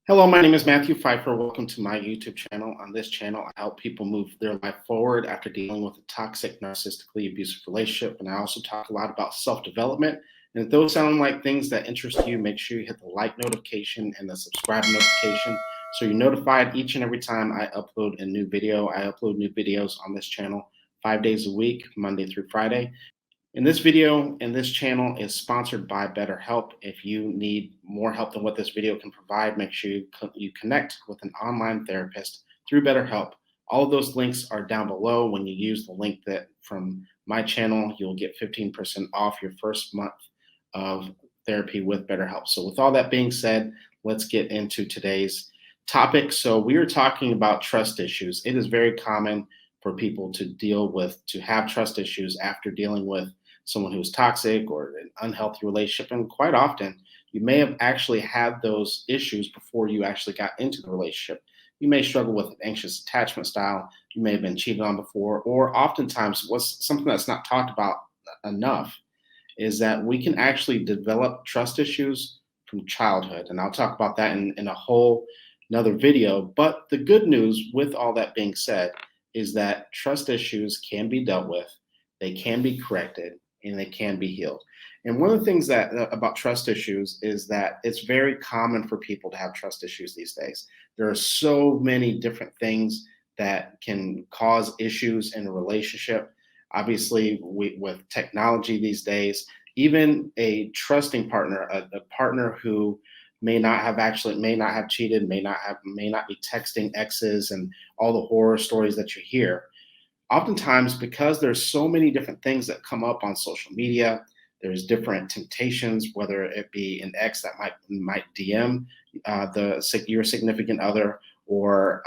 Hello, my name is Matthew Pfeiffer. Welcome to my YouTube channel. On this channel, I help people move their life forward after dealing with a toxic, narcissistically abusive relationship. And I also talk a lot about self-development. And if those sound like things that interest you, make sure you hit the like notification and the subscribe notification so you're notified each and every time I upload a new video. I upload new videos on this channel 5 days a week, Monday through Friday. In this video and this channel is sponsored by BetterHelp. If you need more help than what this video can provide, make sure you connect with an online therapist through BetterHelp. All of those links are down below. When you use the link that from my channel, you'll get 15% off your first month of therapy with BetterHelp. So with all that being said, let's get into today's topic. So we are talking about trust issues. It is very common for people to have trust issues after dealing with someone who's toxic or an unhealthy relationship. And quite often, you may have actually had those issues before you actually got into the relationship. You may struggle with an anxious attachment style. You may have been cheated on before, or oftentimes what's something that's not talked about enough is that we can actually develop trust issues from childhood. And I'll talk about that in a whole another video. But the good news with all that being said is that trust issues can be dealt with, they can be corrected, and they can be healed. And one of the things that about trust issues is that it's very common for people to have trust issues these days. There are so many different things that can cause issues in a relationship. Obviously, with technology these days, even a trusting partner, a partner who may not have cheated, may not be texting exes and all the horror stories that you hear. Oftentimes, because there's so many different things that come up on social media, there's different temptations, whether it be an ex that might DM your significant other, or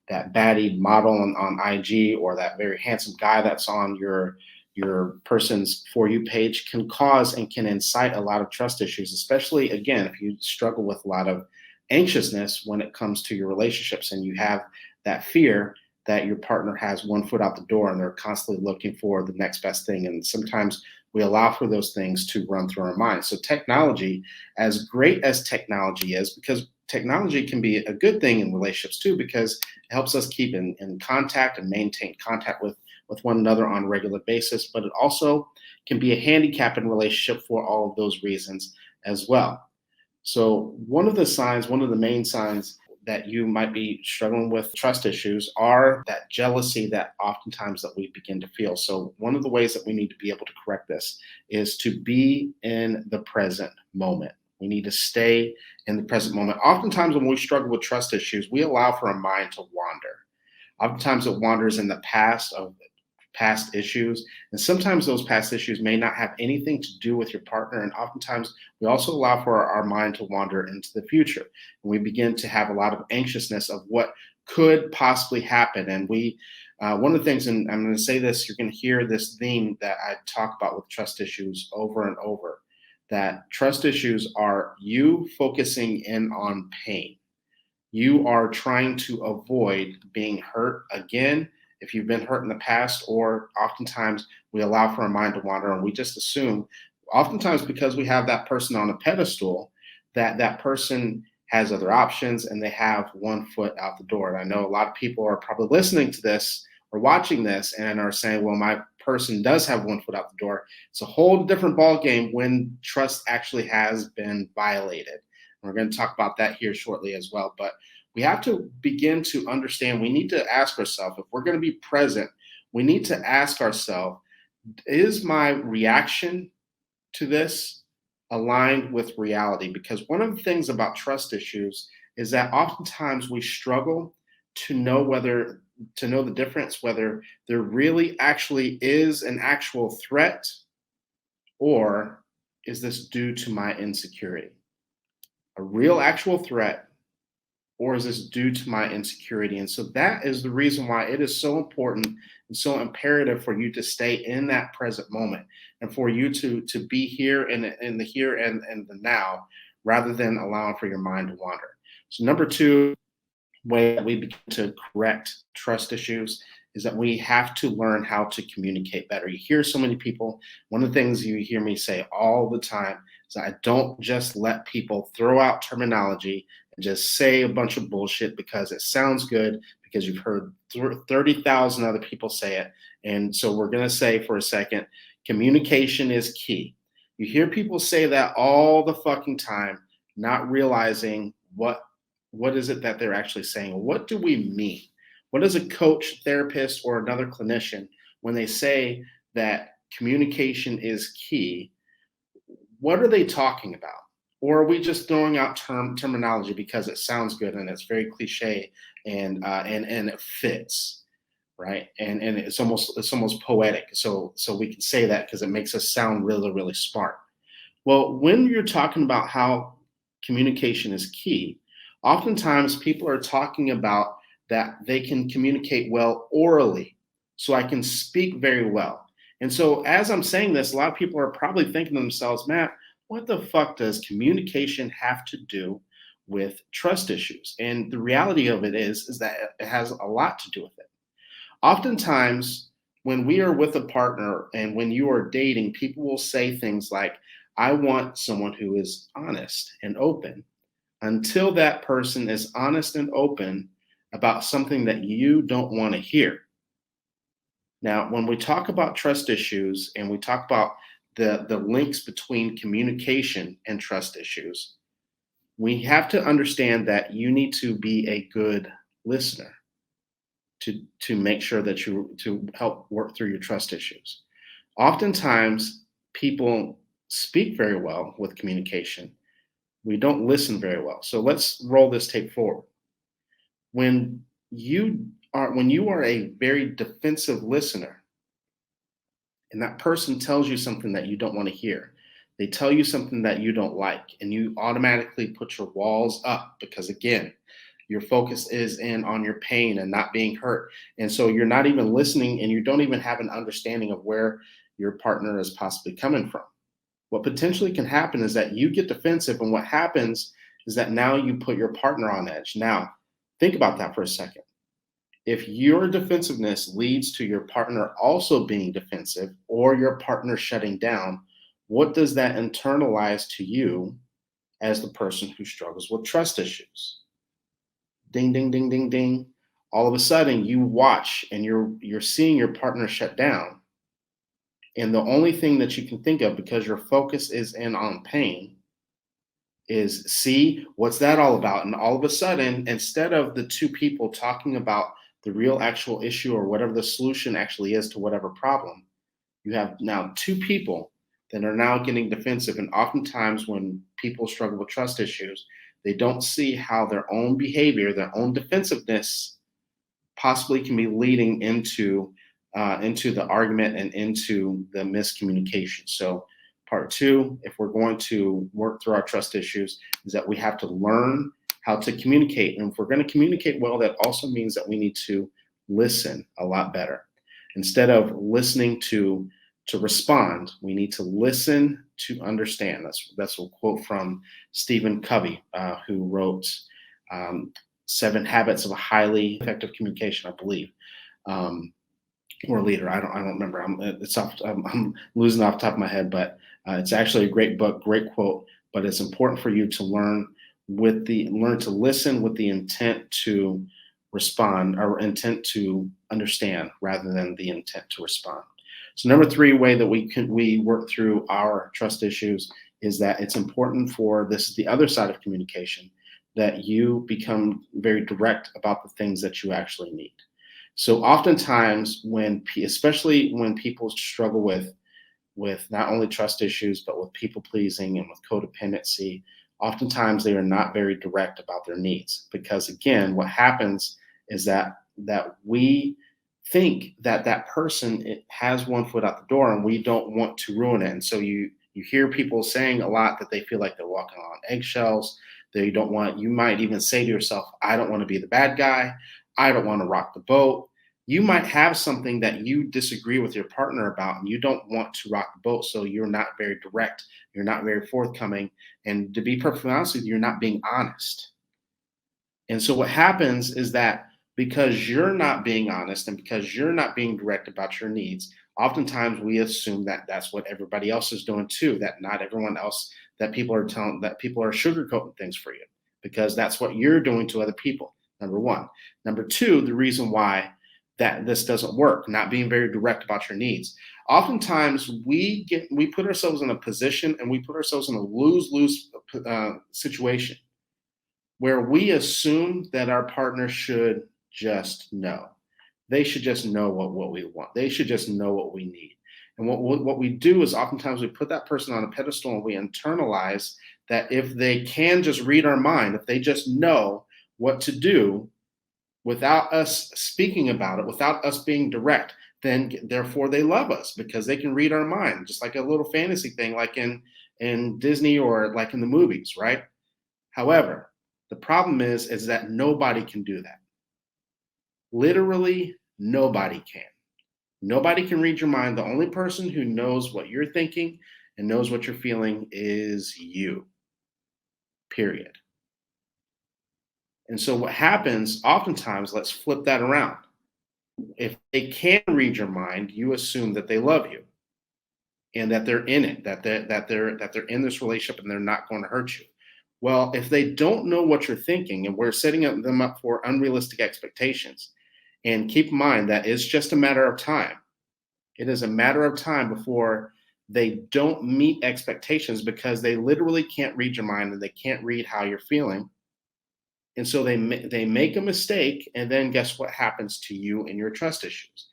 that baddie model on IG, or that very handsome guy that's on your person's For You page, can cause and can incite a lot of trust issues, especially, again, if you struggle with a lot of anxiousness when it comes to your relationships and you have that fear that your partner has one foot out the door and they're constantly looking for the next best thing. And sometimes we allow for those things to run through our minds. So technology, as great as technology is, because technology can be a good thing in relationships too, because it helps us keep in contact and maintain contact with one another on a regular basis, but it also can be a handicap in relationship for all of those reasons as well. So one of the main signs that you might be struggling with trust issues are that jealousy that oftentimes that we begin to feel. So one of the ways that we need to be able to correct this is to be in the present moment. We need to stay in the present moment. Oftentimes when we struggle with trust issues, we allow for our mind to wander. Oftentimes it wanders in the past of past issues. And sometimes those past issues may not have anything to do with your partner. And oftentimes we also allow for our mind to wander into the future. And we begin to have a lot of anxiousness of what could possibly happen. And one of the things, and I'm going to say this, you're going to hear this theme that I talk about with trust issues over and over, that trust issues are you focusing in on pain. You are trying to avoid being hurt again if you've been hurt in the past, or oftentimes we allow for our mind to wander and we just assume, oftentimes because we have that person on a pedestal, that person has other options and they have one foot out the door. And I know a lot of people are probably listening to this or watching this and are saying, well, my person does have one foot out the door. It's a whole different ballgame when trust actually has been violated. And we're going to talk about that here shortly as well. But we have to begin to understand, we need to ask ourselves, if we're going to be present, we need to ask ourselves, is my reaction to this aligned with reality? Because one of the things about trust issues is that oftentimes we struggle to know the difference, whether there really actually is an actual threat, or is this due to my insecurity? A real actual threat, or is this due to my insecurity? And so that is the reason why it is so important and so imperative for you to stay in that present moment and for you to be here in the here and the now, rather than allowing for your mind to wander. So number two way that we begin to correct trust issues is that we have to learn how to communicate better. You hear so many people, one of the things you hear me say all the time is I don't just let people throw out terminology and just say a bunch of bullshit because it sounds good, because you've heard 30,000 other people say it. And so we're going to say for a second, communication is key. You hear people say that all the fucking time, not realizing what is it that they're actually saying. What do we mean? What does a coach, therapist, or another clinician, when they say that communication is key, what are they talking about? Or are we just throwing out terminology because it sounds good and it's very cliche and it fits, right? And it's almost poetic. So we can say that because it makes us sound really, really smart. Well, when you're talking about how communication is key, oftentimes people are talking about that they can communicate well orally. So I can speak very well. And so as I'm saying this, a lot of people are probably thinking to themselves, Matt, what the fuck does communication have to do with trust issues? And the reality of it is that it has a lot to do with it. Oftentimes, when we are with a partner and when you are dating, people will say things like, I want someone who is honest and open. Until that person is honest and open about something that you don't want to hear. Now, when we talk about trust issues and we talk about the links between communication and trust issues, we have to understand that you need to be a good listener to make sure that to help work through your trust issues. Oftentimes, people speak very well with communication. We don't listen very well. So let's roll this tape forward. When you are a very defensive listener, and that person tells you something that you don't want to hear, they tell you something that you don't like, and you automatically put your walls up because, again, your focus is in on your pain and not being hurt. And so you're not even listening, and you don't even have an understanding of where your partner is possibly coming from. What potentially can happen is that you get defensive, and what happens is that now you put your partner on edge. Now, think about that for a second. If your defensiveness leads to your partner also being defensive or your partner shutting down, what does that internalize to you as the person who struggles with trust issues? Ding, ding, ding, ding, ding. All of a sudden, you watch and you're seeing your partner shut down. And the only thing that you can think of, because your focus is in on pain, is see, what's that all about? And all of a sudden, instead of the two people talking about the real actual issue or whatever the solution actually is to whatever problem, you have now two people that are now getting defensive. And oftentimes when people struggle with trust issues, they don't see how their own behavior, their own defensiveness possibly can be leading into the argument and into the miscommunication. So part two, if we're going to work through our trust issues, is that we have to learn how to communicate. And if we're going to communicate well, that also means that we need to listen a lot better. Instead of listening to respond, we need to listen to understand. That's a quote from Stephen Covey, who wrote 7 Habits of a Highly Effective Communication, I believe. Or leader. I don't remember. I'm losing off the top of my head, but it's actually a great book, great quote. But it's important for you to learn to listen with the intent to respond, or intent to understand, rather than the intent to respond. So number 3 way that we work through our trust issues is that it's important this is the other side of communication, that you become very direct about the things that you actually need. So oftentimes especially when people struggle with not only trust issues, but with people pleasing and with codependency, oftentimes they are not very direct about their needs. Because again, what happens is that we think that person has one foot out the door and we don't want to ruin it. And so you hear people saying a lot that they feel like they're walking on eggshells. You might even say to yourself, I don't want to be the bad guy. I don't want to rock the boat. You might have something that you disagree with your partner about and you don't want to rock the boat. So you're not very direct. You're not very forthcoming. And to be perfectly honest with you, you're not being honest. And so what happens is that because you're not being honest and because you're not being direct about your needs, oftentimes we assume that that's what everybody else is doing too, that not everyone else, that people are telling, that people are sugarcoating things for you because that's what you're doing to other people. Number one. Number two, the reason why that this doesn't work, not being very direct about your needs. Oftentimes we put ourselves in a position and we put ourselves in a lose-lose situation where we assume that our partner should just know. They should just know what we want. They should just know what we need. And what we do is oftentimes we put that person on a pedestal and we internalize that if they can just read our mind, if they just know what to do without us speaking about it, without us being direct, then therefore they love us because they can read our mind, just like a little fantasy thing, like in Disney or like in the movies, right? However, the problem is that nobody can do that. Literally, nobody can. Nobody can read your mind. The only person who knows what you're thinking and knows what you're feeling is you, period. And so what happens, oftentimes, let's flip that around. If they can read your mind, you assume that they love you and that they're in it, that they're in this relationship and they're not going to hurt you. Well, if they don't know what you're thinking and we're setting them up for unrealistic expectations, and keep in mind that it's just a matter of time. It is a matter of time before they don't meet expectations because they literally can't read your mind and they can't read how you're feeling. And so they make a mistake, and then guess what happens to you and your trust issues?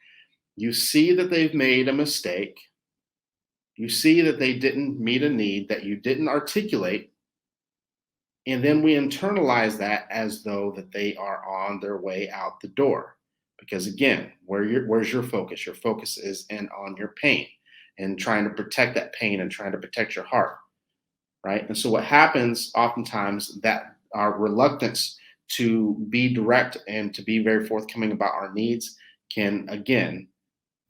You see that they've made a mistake. You see that they didn't meet a need that you didn't articulate. And then we internalize that as though that they are on their way out the door. Because again, where's your focus? Your focus is on your pain and trying to protect that pain and trying to protect your heart, right? And so what happens oftentimes, that our reluctance to be direct and to be very forthcoming about our needs can again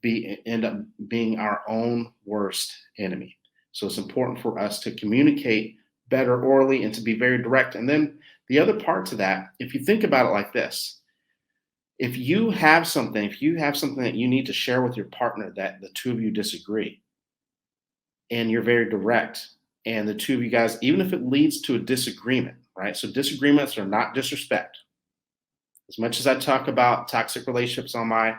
end up being our own worst enemy. So it's important for us to communicate better orally and to be very direct. And then the other part to that, if you think about it like this, if you have something that you need to share with your partner that the two of you disagree, and you're very direct, and the two of you guys, even if it leads to a disagreement, right? So disagreements are not disrespect. As much as I talk about toxic relationships on my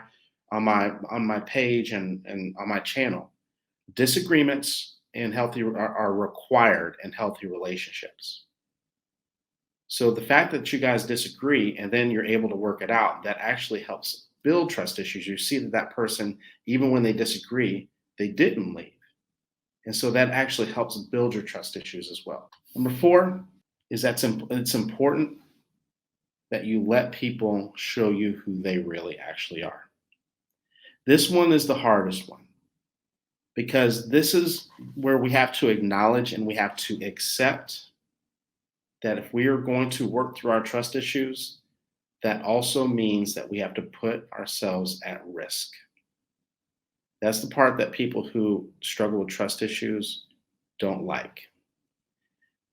page and on my channel, disagreements in healthy are required in healthy relationships. So the fact that you guys disagree and then you're able to work it out, that actually helps build trust issues. You see that person, even when they disagree, they didn't leave. And so that actually helps build your trust issues as well. Number four is that it's important that you let people show you who they really actually are. This one is the hardest one because this is where we have to acknowledge and we have to accept that if we are going to work through our trust issues, that also means that we have to put ourselves at risk. That's the part that people who struggle with trust issues don't like.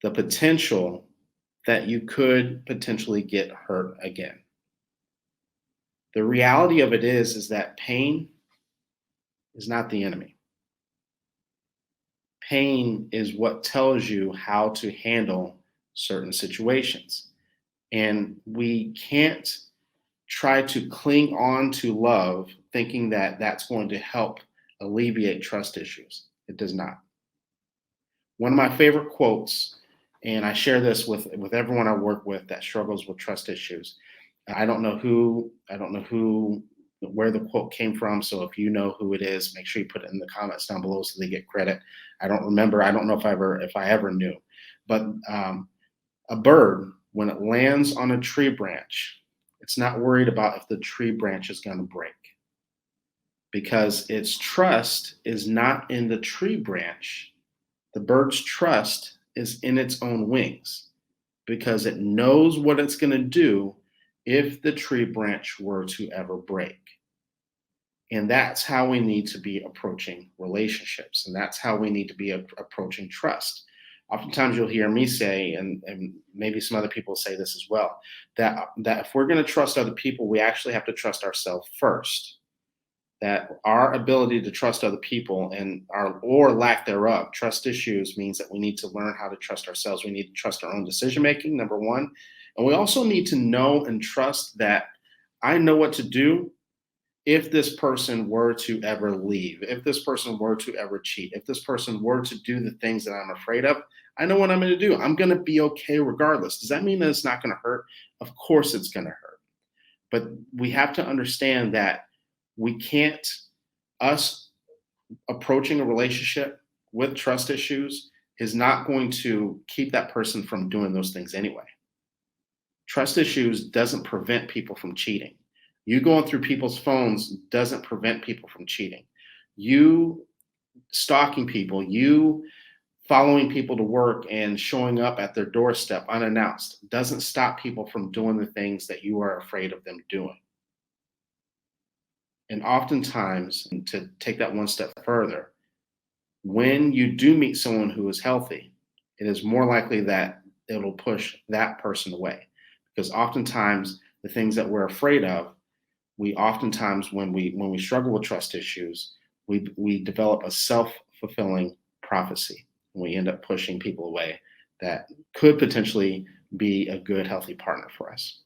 The potential that you could potentially get hurt again. The reality of it is that pain is not the enemy. Pain is what tells you how to handle certain situations. And we can't try to cling on to love thinking that that's going to help alleviate trust issues. It does not. One of my favorite quotes, and I share this with everyone I work with that struggles with trust issues. I don't know where the quote came from. So if you know who it is, make sure you put it in the comments down below so they get credit. I don't remember. I don't know if I ever knew, but a bird, when it lands on a tree branch, it's not worried about if the tree branch is going to break because its trust is not in the tree branch. The bird's trust is in its own wings because it knows what it's going to do if the tree branch were to ever break. And that's how we need to be approaching relationships. And that's how we need to be approaching trust. Oftentimes you'll hear me say, and maybe some other people say this as well, that if we're going to trust other people, we actually have to trust ourselves first. That our ability to trust other people and our or lack thereof, trust issues, means that we need to learn how to trust ourselves. We need to trust our own decision making, number one. And we also need to know and trust that I know what to do if this person were to ever leave, if this person were to ever cheat, if this person were to do the things that I'm afraid of. I know what I'm going to do. I'm going to be okay regardless. Does that mean that it's not going to hurt? Of course it's going to hurt. But we have to understand that we can't, us approaching a relationship with trust issues is not going to keep that person from doing those things anyway. Trust issues doesn't prevent people from cheating. You going through people's phones doesn't prevent people from cheating. You stalking people, you following people to work and showing up at their doorstep unannounced doesn't stop people from doing the things that you are afraid of them doing. And oftentimes, to take that one step further, when you do meet someone who is healthy, it is more likely that it'll push that person away. Because oftentimes, the things that we're afraid of, we oftentimes, when we struggle with trust issues, we develop a self-fulfilling prophecy. And we end up pushing people away that could potentially be a good, healthy partner for us.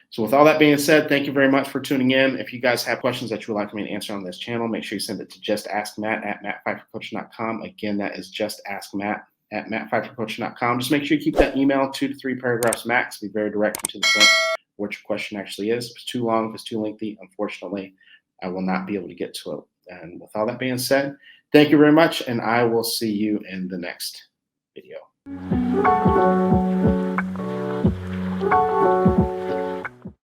So with all that being said, thank you very much for tuning in. If you guys have questions that you would like for me to answer on this channel, make sure you send it to justaskmatt@mattpfeiffercoaching.com. Again, that is justaskmatt@mattpfeiffercoaching.com. Just make sure you keep that email 2 to 3 paragraphs max. Be very direct and to the point what your question actually is. If it's too long, if it's too lengthy, unfortunately, I will not be able to get to it. And with all that being said, thank you very much, and I will see you in the next video.